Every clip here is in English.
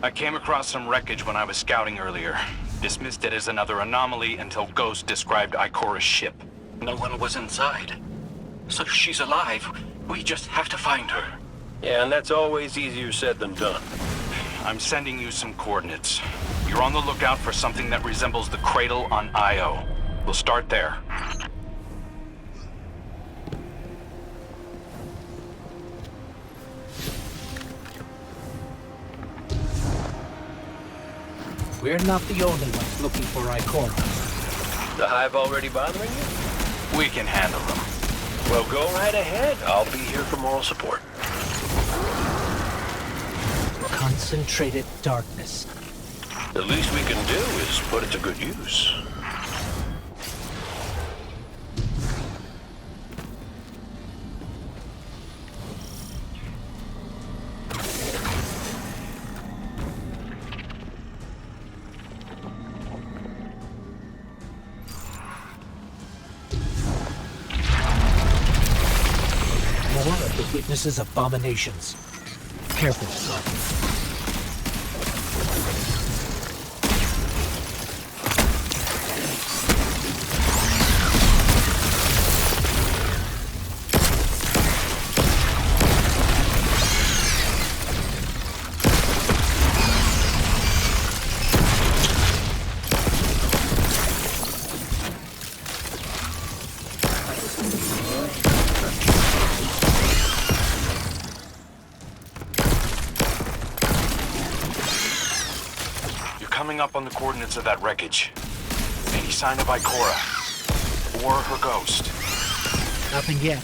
I came across some wreckage when I was scouting earlier. Dismissed it as another anomaly until Ghost described Ikora's ship. No one was inside. So she's alive. We just have to find her. Yeah, and that's always easier said than done. I'm sending you some coordinates. You're on the lookout for something that resembles the cradle on Io. We'll start there. We're not the only ones looking for Ikora. The Hive already bothering you? We can handle them. Well, go right ahead. I'll be here for moral support. Concentrated darkness. The least we can do is put it to good use. More of the witness's abominations. Careful, son. Coming up on the coordinates of that wreckage. Any sign of Ikora? Or her ghost? Nothing yet.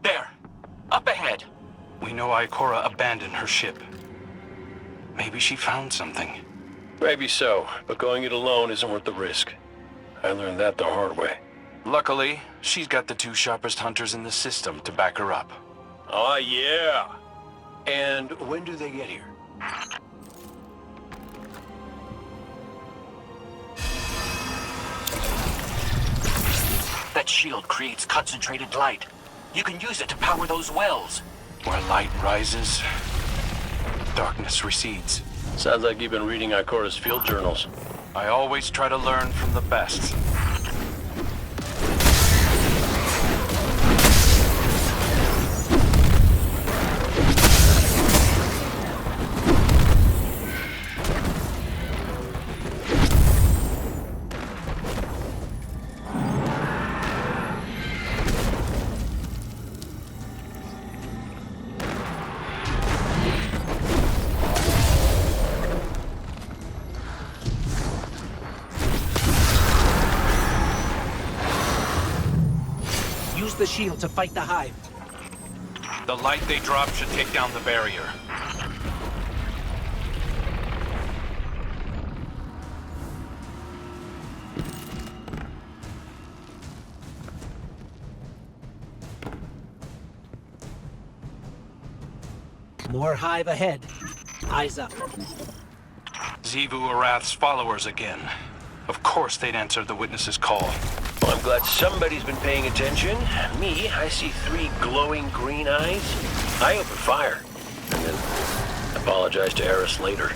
There! Up ahead! We know Ikora abandoned her ship. Maybe she found something. Maybe so, but going it alone isn't worth the risk. I learned that the hard way. Luckily, she's got the two sharpest hunters in the system to back her up. Oh, yeah! And when do they get here? That shield creates concentrated light. You can use it to power those wells. Where light rises, darkness recedes. Sounds like you've been reading Ikora's field journals. I always try to learn from the best. Use the shield to fight the Hive. The light they drop should take down the barrier. More hive ahead. Eyes up. Zivu Arath's followers again. Of course they'd answer the witness's call. Well, I'm glad somebody's been paying attention. Me, I see 3 glowing green eyes. I open fire, and then apologize to Eris later.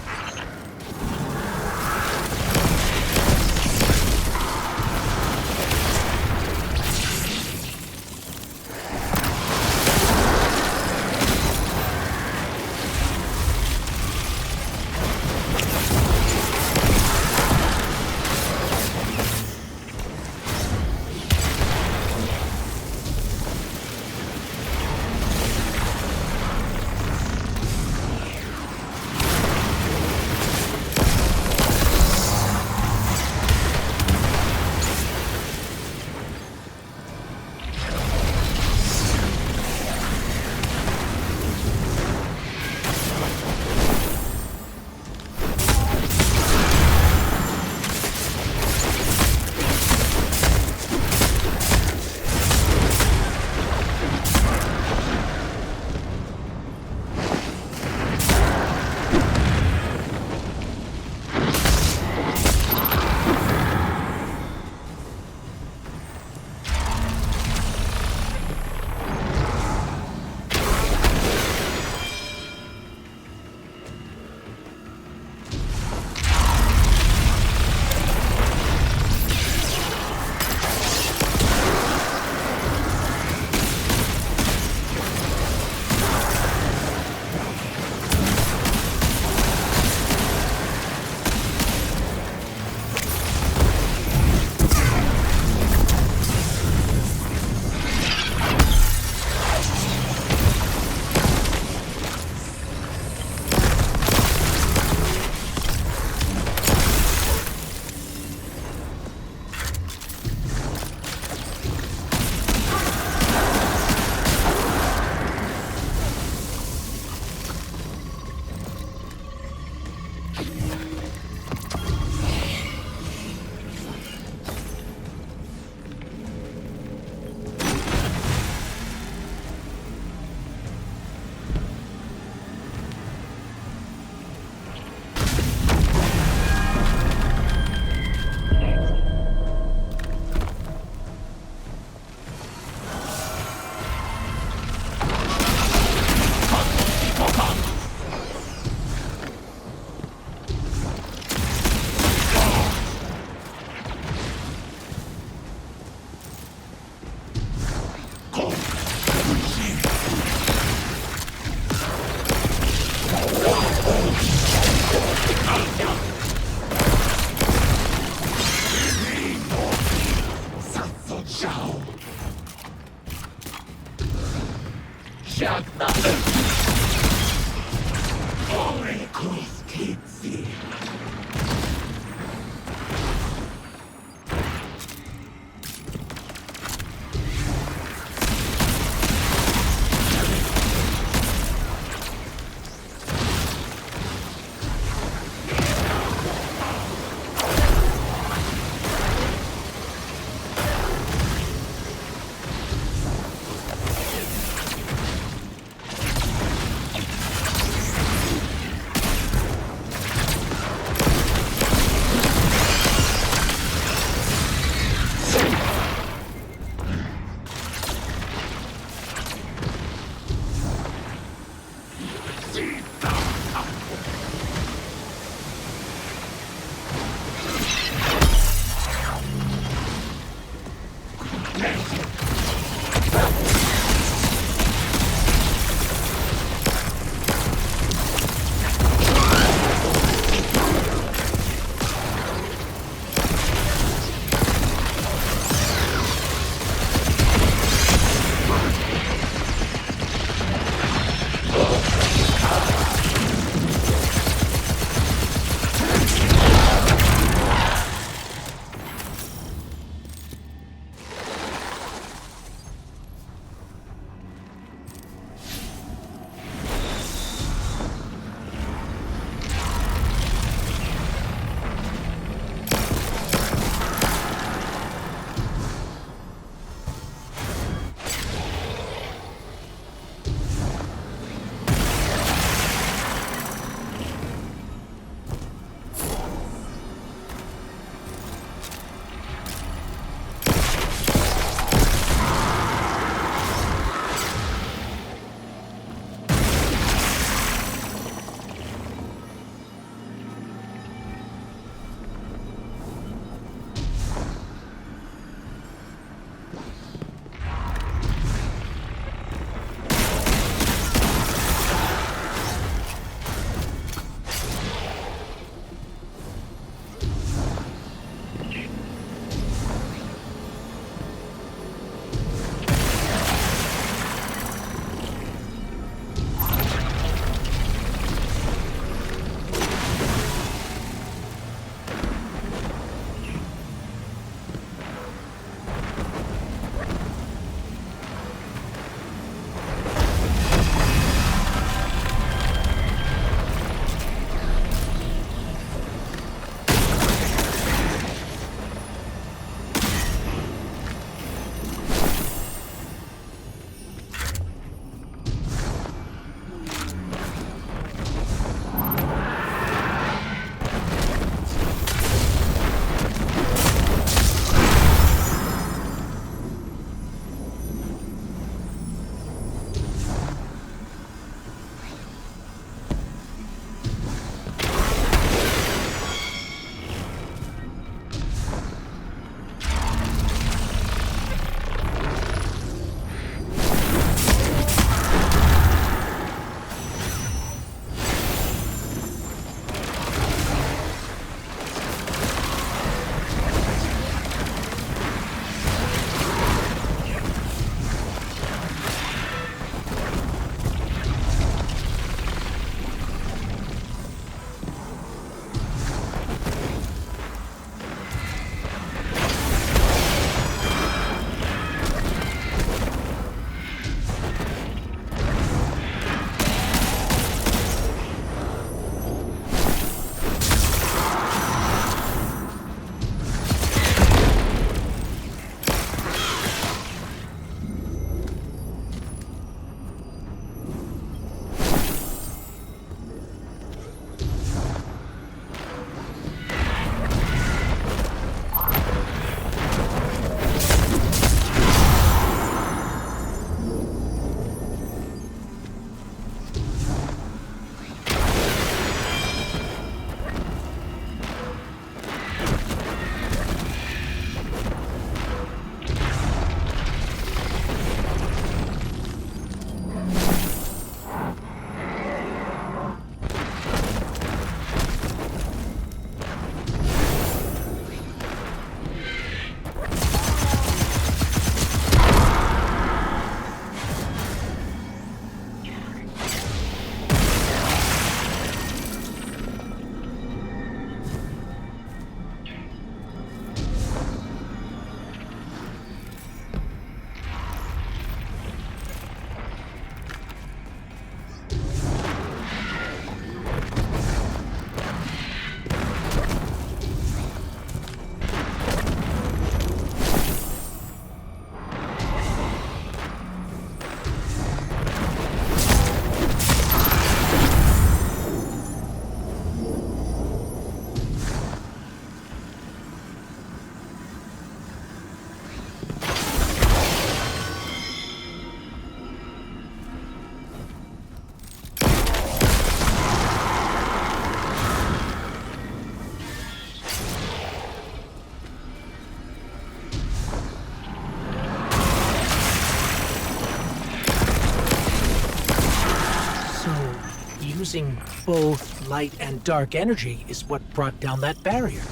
Harnessing both light and dark energy is what brought down that barrier.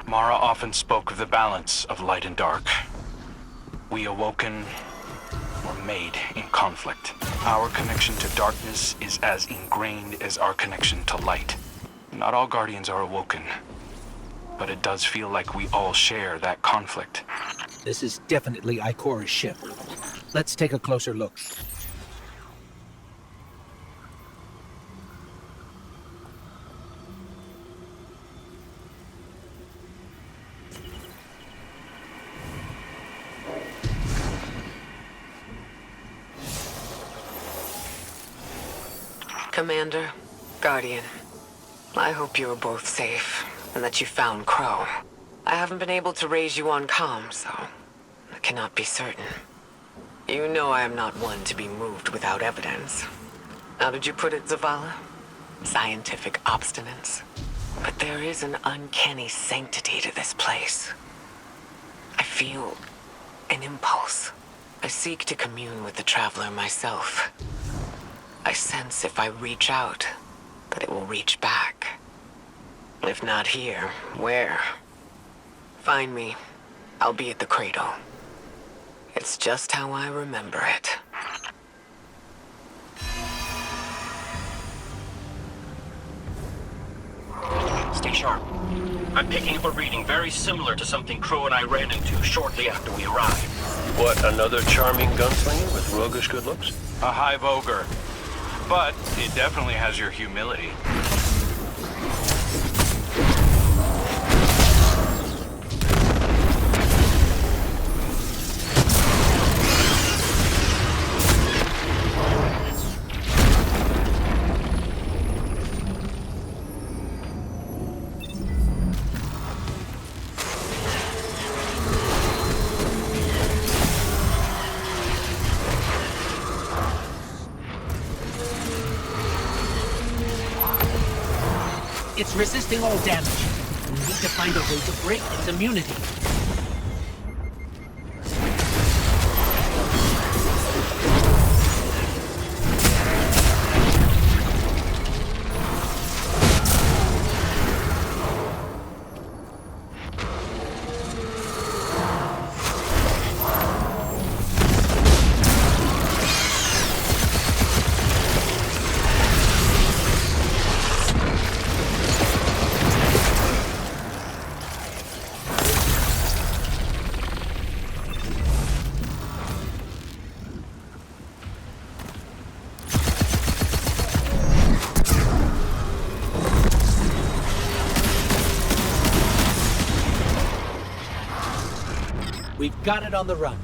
Mara often spoke of the balance of light and dark. We awoken were made in conflict. Our connection to darkness is as ingrained as our connection to light. Not all Guardians are awoken, but it does feel like we all share that conflict. This is definitely Ikora's ship. Let's take a closer look. Commander, Guardian, I hope you are both safe, and that you found Crow. I haven't been able to raise you on comm, so I cannot be certain. You know I am not one to be moved without evidence. How did you put it, Zavala? Scientific obstinance. But there is an uncanny sanctity to this place. I feel an impulse. I seek to commune with the Traveler myself. I sense if I reach out, that it will reach back. If not here, where? Find me. I'll be at the cradle. It's just how I remember it. Stay sharp. I'm picking up a reading very similar to something Crow and I ran into shortly after we arrived. What, another charming gunslinger with roguish good looks? A hive ogre. But it definitely has your humility. It's resisting all damage. We need to find a way to break its immunity. We've got it on the run.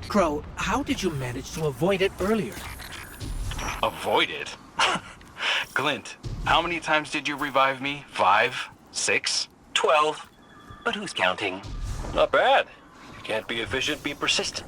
Crow, how did you manage to avoid it earlier? Avoid it? Glint, how many times did you revive me? 5? 6? 12. But who's counting? Not bad. You can't be efficient, be persistent.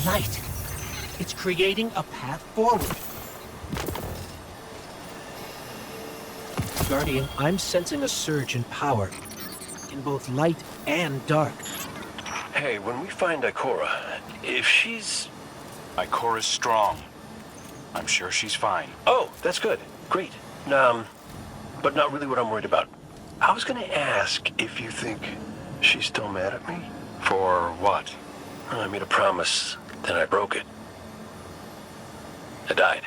light. It's creating a path forward. Guardian, I'm sensing a surge in power, in both light and dark. Hey, when we find Ikora, if she's... Ikora's strong. I'm sure she's fine. Oh, that's good. Great. But not really what I'm worried about. I was gonna ask if you think she's still mad at me? For what? I made a promise, then I broke it. I died.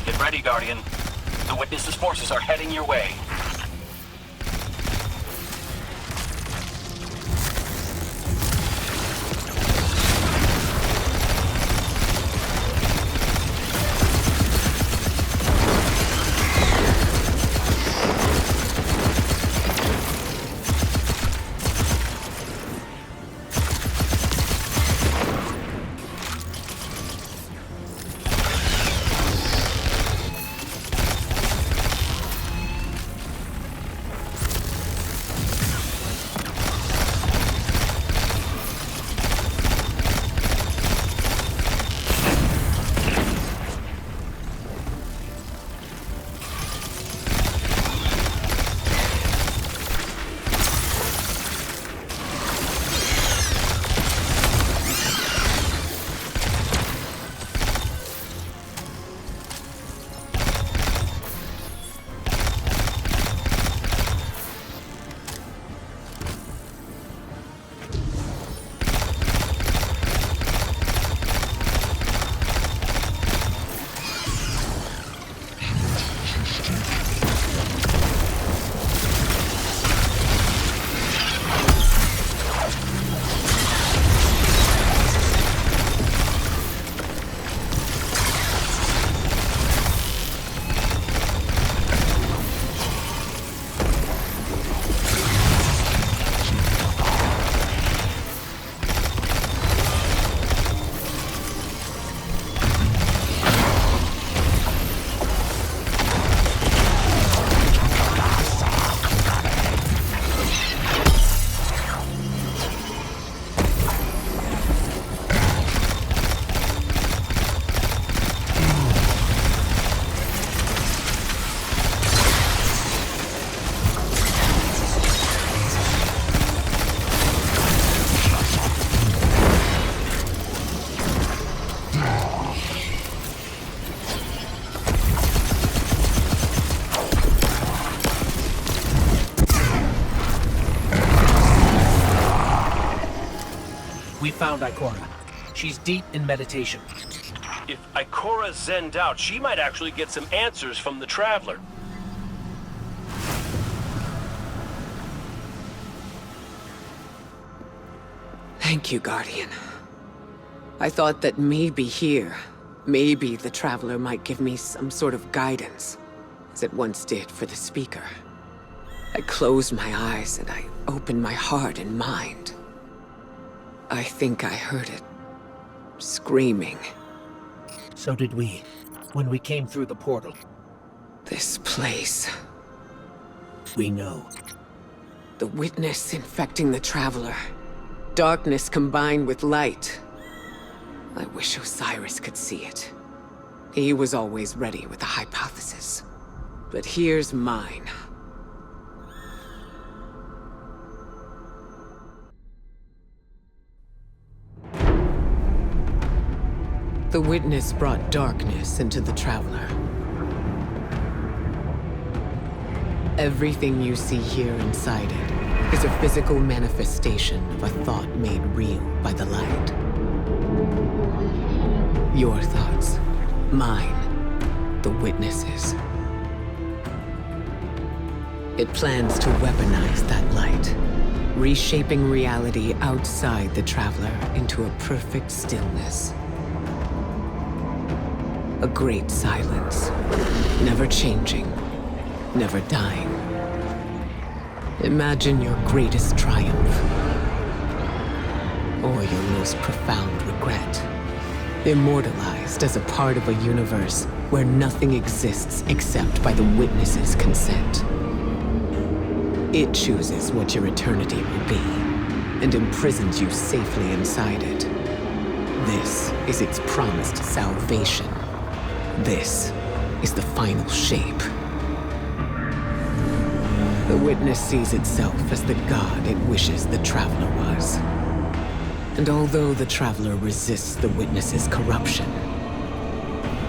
Get ready, Guardian. The Witness's forces are heading your way. We found Ikora. She's deep in meditation. If Ikora zenned out, she might actually get some answers from the Traveler. Thank you, Guardian. I thought that maybe here, maybe the Traveler might give me some sort of guidance, as it once did for the Speaker. I closed my eyes and I opened my heart and mind. I think I heard it screaming. So did we, when we came through the portal. This place. We know. The Witness infecting the Traveler. Darkness combined with light. I wish Osiris could see it. He was always ready with a hypothesis. But here's mine. The Witness brought darkness into the Traveler. Everything you see here inside it is a physical manifestation of a thought made real by the light. Your thoughts Mine. The Witnesses. It plans to weaponize that light, reshaping reality outside the Traveler into a perfect stillness. A great silence, never changing, never dying. Imagine your greatest triumph, or your most profound regret. Immortalized as a part of a universe where nothing exists except by the Witnesses' consent. It chooses what your eternity will be, and imprisons you safely inside it. This is its promised salvation. This is the final shape. The Witness sees itself as the god it wishes the Traveler was. And although the Traveler resists the Witness's corruption,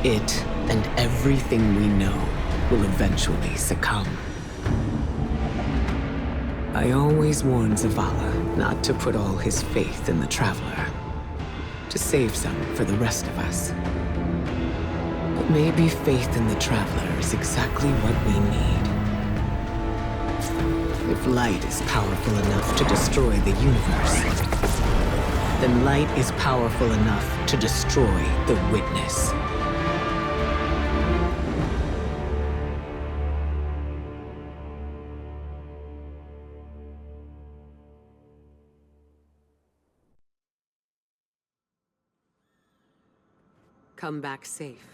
it and everything we know will eventually succumb. I always warn Zavala not to put all his faith in the Traveler, to save some for the rest of us. But maybe faith in the Traveler is exactly what we need. If light is powerful enough to destroy the universe, then light is powerful enough to destroy the Witness. Come back safe.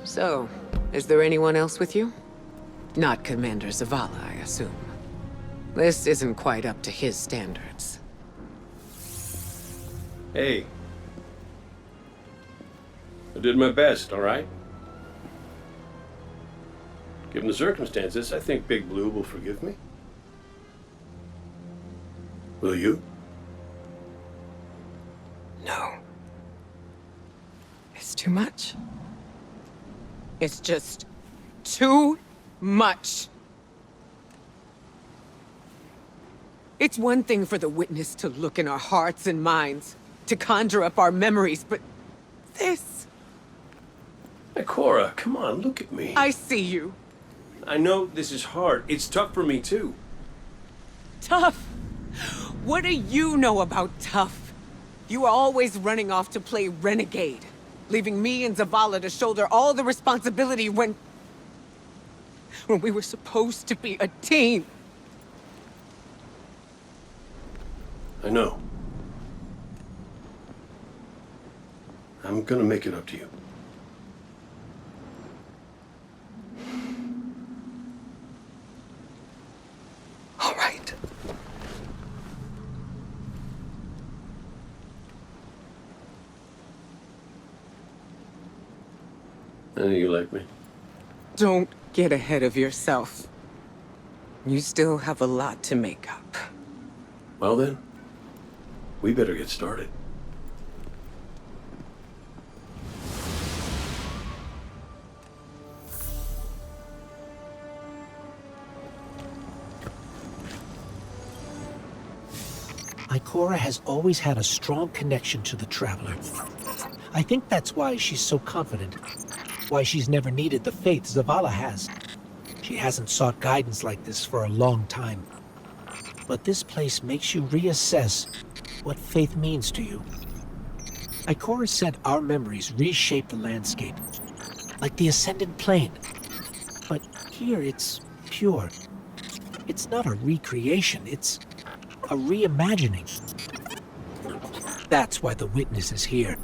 So, is there anyone else with you? Not Commander Zavala, I assume. This isn't quite up to his standards. Hey. I did my best, all right? Given the circumstances, I think Big Blue will forgive me. Will you? No. It's too much. It's just too much. It's one thing for the Witness to look in our hearts and minds, to conjure up our memories, but this... Hey, Cora, come on, look at me. I see you. I know this is hard. It's tough for me, too. Tough? What do you know about tough? You were always running off to play renegade, leaving me and Zavala to shoulder all the responsibility when we were supposed to be a team. I know. I'm gonna make it up to you. All right. I know you like me. Don't get ahead of yourself. You still have a lot to make up. Well then, we better get started. Ikora has always had a strong connection to the Traveler. I think that's why she's so confident. Why she's never needed the faith Zavala has. She hasn't sought guidance like this for a long time. But this place makes you reassess what faith means to you. Ikora said our memories reshape the landscape, like the ascendant plane. But here it's pure. It's not a recreation, it's a reimagining. That's why the Witness is here.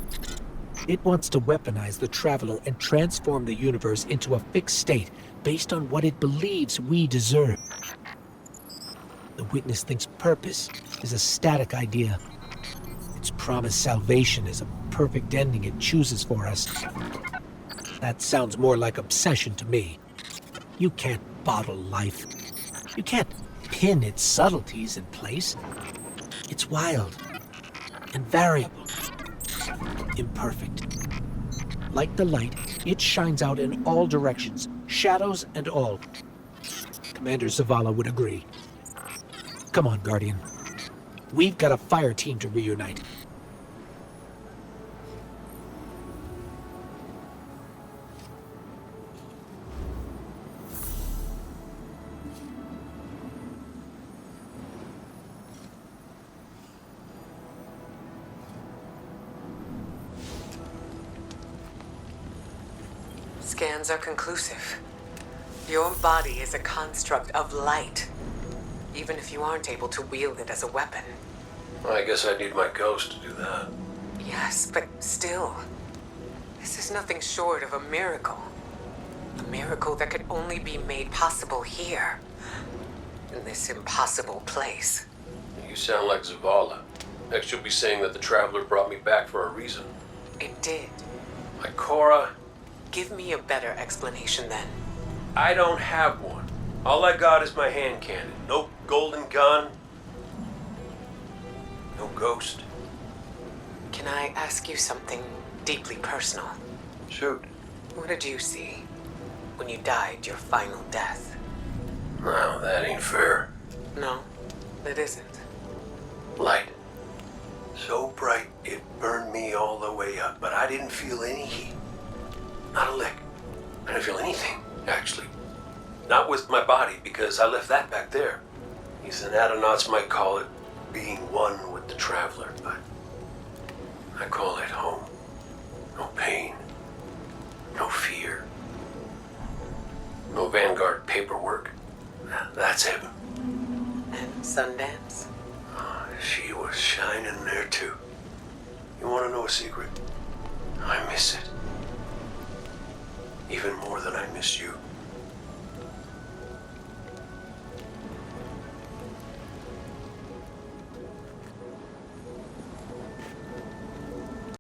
It wants to weaponize the Traveler and transform the universe into a fixed state based on what it believes we deserve. The Witness thinks purpose is a static idea. Its promised salvation is a perfect ending it chooses for us. That sounds more like obsession to me. You can't bottle life. You can't pin its subtleties in place. It's wild and variable, imperfect. Like the light, it shines out in all directions, shadows and all. Commander Zavala would agree. Come on, Guardian. We've got a fire team to reunite. Scans are conclusive. Your body is a construct of light, even if you aren't able to wield it as a weapon. Well, I guess I need my ghost to do that. Yes, but still, this is nothing short of a miracle. A miracle that could only be made possible here, in this impossible place. You sound like Zavala. Next you'll be saying that the Traveler brought me back for a reason. It did. Ikora, Give me a better explanation then. I don't have one. All I got is my hand cannon. No golden gun. No ghost. Can I ask you something deeply personal? Shoot. What did you see when you died your final death? No, that ain't fair. No, it isn't. Light. So bright it burned me all the way up, but I didn't feel any heat. Not a lick. I didn't feel anything, actually. Not with my body, because I left that back there. These anatonautes might call it being one with the Traveler, but I call it home. No pain. No fear. No Vanguard paperwork. That's heaven. And Sundance? She was shining there too. You want to know a secret? I miss it. Even more than I miss you.